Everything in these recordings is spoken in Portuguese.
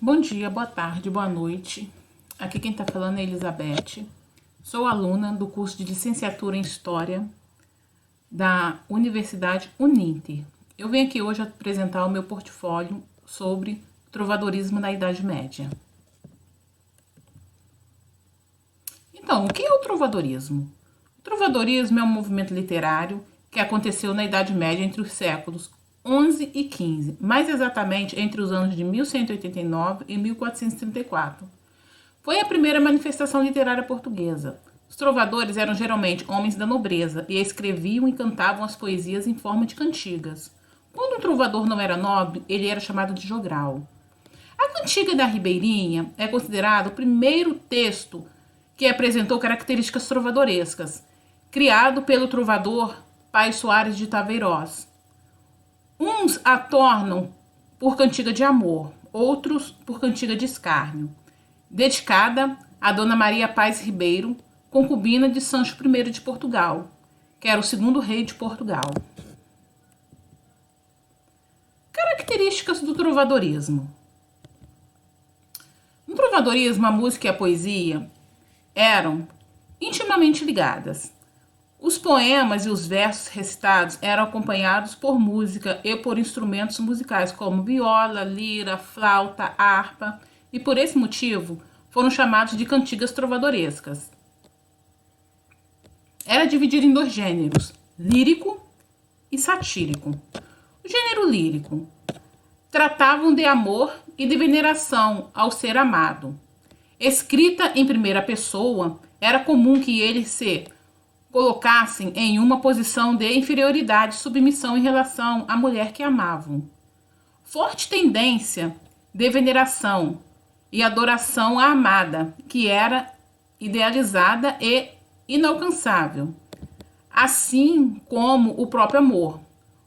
Bom dia, boa tarde, boa noite. Aqui quem está falando é Elizabeth. Sou aluna do curso de Licenciatura em História da Universidade Uninter. Eu venho aqui hoje apresentar o meu portfólio sobre trovadorismo na Idade Média. Então, o que é o trovadorismo? O trovadorismo é um movimento literário que aconteceu na Idade Média entre os séculos 11 e 15, mais exatamente entre os anos de 1189 e 1434. Foi a primeira manifestação literária portuguesa. Os trovadores eram geralmente homens da nobreza e escreviam e cantavam as poesias em forma de cantigas. Quando um trovador não era nobre, ele era chamado de jogral. A Cantiga da Ribeirinha é considerado o primeiro texto que apresentou características trovadorescas, criado pelo trovador Pai Soares de Taveirós. Uns a tornam por cantiga de amor, outros por cantiga de escárnio, dedicada a Dona Maria Paz Ribeiro, concubina de Sancho I de Portugal, que era o segundo rei de Portugal. Características do trovadorismo. No trovadorismo, a música e a poesia eram intimamente ligadas. Os poemas e os versos recitados eram acompanhados por música e por instrumentos musicais como viola, lira, flauta, harpa, e por esse motivo foram chamados de cantigas trovadorescas. Era dividido em dois gêneros, lírico e satírico. O gênero lírico tratavam de amor e de veneração ao ser amado. Escrita em primeira pessoa, era comum que eles se colocassem em uma posição de inferioridade e submissão em relação à mulher que amavam. Forte tendência de veneração e adoração à amada, que era idealizada e inalcançável, assim como o próprio amor.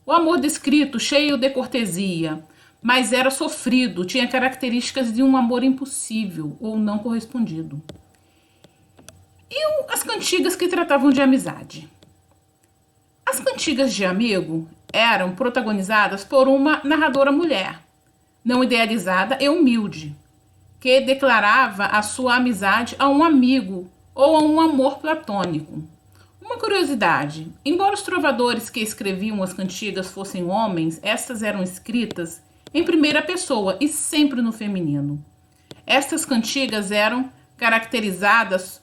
O amor descrito, cheio de cortesia, mas era sofrido, tinha características de um amor impossível ou não correspondido. E as cantigas que tratavam de amizade? As cantigas de amigo eram protagonizadas por uma narradora mulher, não idealizada e humilde, que declarava a sua amizade a um amigo ou a um amor platônico. Uma curiosidade, embora os trovadores que escreviam as cantigas fossem homens, estas eram escritas em primeira pessoa e sempre no feminino. Estas cantigas eram caracterizadas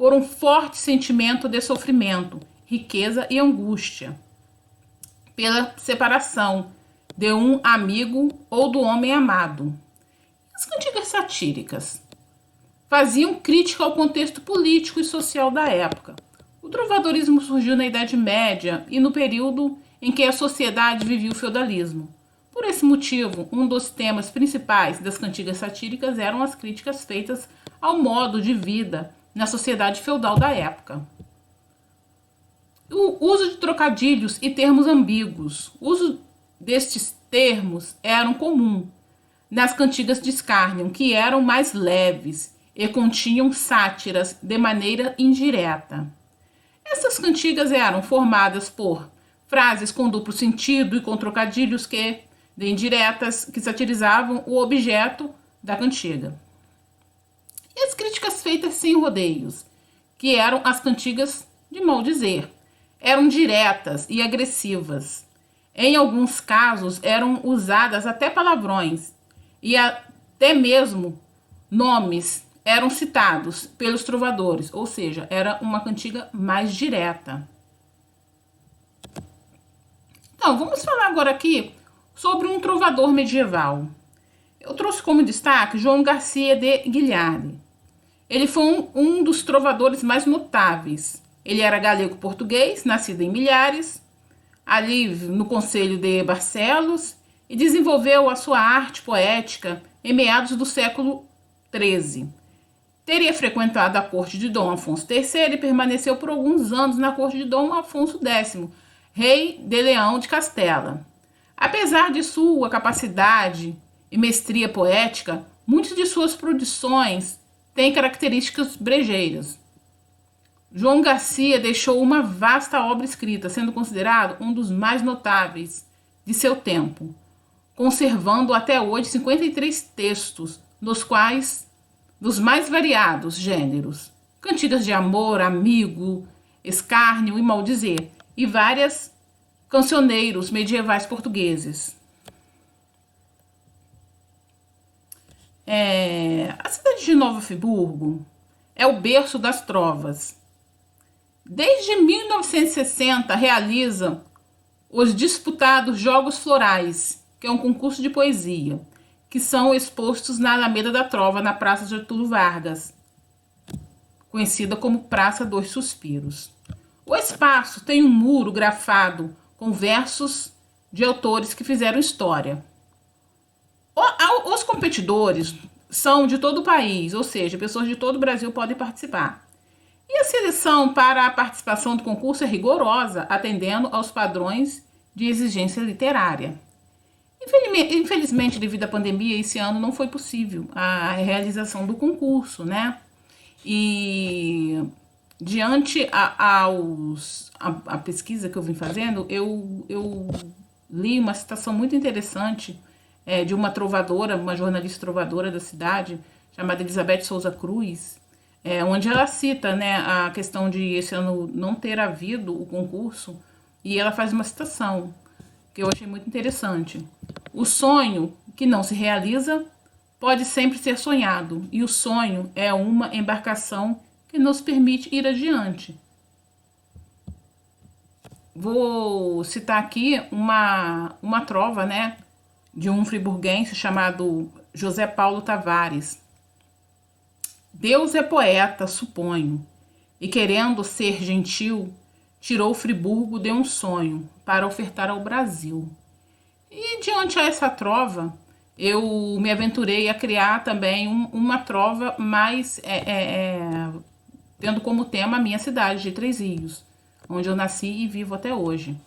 por um forte sentimento de sofrimento, riqueza e angústia, pela separação de um amigo ou do homem amado. As cantigas satíricas faziam crítica ao contexto político e social da época. O trovadorismo surgiu na Idade Média e no período em que a sociedade vivia o feudalismo. Por esse motivo, um dos temas principais das cantigas satíricas eram as críticas feitas ao modo de vida na sociedade feudal da época. O uso de trocadilhos e termos ambíguos. O uso destes termos eram comum nas cantigas de escárnio, que eram mais leves e continham sátiras de maneira indireta. Essas cantigas eram formadas por frases com duplo sentido e com trocadilhos de indiretas que satirizavam o objeto da cantiga. E as críticas feitas sem rodeios, que eram as cantigas de mal dizer, eram diretas e agressivas. Em alguns casos eram usadas até palavrões e até mesmo nomes eram citados pelos trovadores, ou seja, era uma cantiga mais direta. Então, vamos falar agora aqui sobre um trovador medieval. Eu trouxe como destaque João Garcia de Guilhard. Ele foi um dos trovadores mais notáveis. Ele era galego-português, nascido em Milhares, ali no Conselho de Barcelos, e desenvolveu a sua arte poética em meados do século XIII. Teria frequentado a corte de Dom Afonso III e permaneceu por alguns anos na corte de Dom Afonso X, rei de Leão de Castela. Apesar de sua capacidade e mestria poética, muitas de suas produções têm características brejeiras. João Garcia deixou uma vasta obra escrita, sendo considerado um dos mais notáveis de seu tempo, conservando até hoje 53 textos dos mais variados gêneros, cantigas de amor, amigo, escárnio e maldizer, e várias cancioneiros medievais portugueses. A cidade de Nova Friburgo é o berço das trovas. Desde 1960 realiza os disputados Jogos Florais, que é um concurso de poesia, que são expostos na Alameda da Trova, na Praça Getúlio Vargas, conhecida como Praça dos Suspiros. O espaço tem um muro grafado com versos de autores que fizeram história. Os competidores são de todo o país, ou seja, pessoas de todo o Brasil podem participar. E a seleção para a participação do concurso é rigorosa, atendendo aos padrões de exigência literária. Infelizmente, devido à pandemia, esse ano não foi possível a realização do concurso, né? E diante a pesquisa que eu vim fazendo, eu li uma citação muito interessante de uma trovadora, uma jornalista trovadora da cidade, chamada Elizabeth Souza Cruz, onde ela cita, né, a questão de esse ano não ter havido o concurso, e ela faz uma citação que eu achei muito interessante. O sonho que não se realiza pode sempre ser sonhado, e o sonho é uma embarcação que nos permite ir adiante. Vou citar aqui uma trova, né, de um friburguense chamado José Paulo Tavares. Deus é poeta, suponho, e querendo ser gentil, tirou Friburgo de um sonho para ofertar ao Brasil. E diante a essa trova, eu me aventurei a criar também uma trova mais tendo como tema a minha cidade de Três Rios, onde eu nasci e vivo até hoje.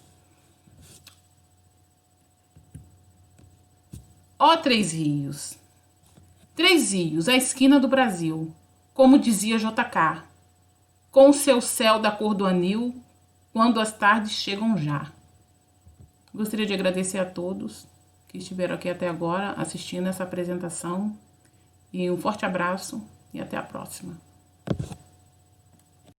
Ó Três Rios, a esquina do Brasil, como dizia JK, com o seu céu da cor do anil, quando as tardes chegam já. Gostaria de agradecer a todos que estiveram aqui até agora assistindo essa apresentação, e um forte abraço e até a próxima.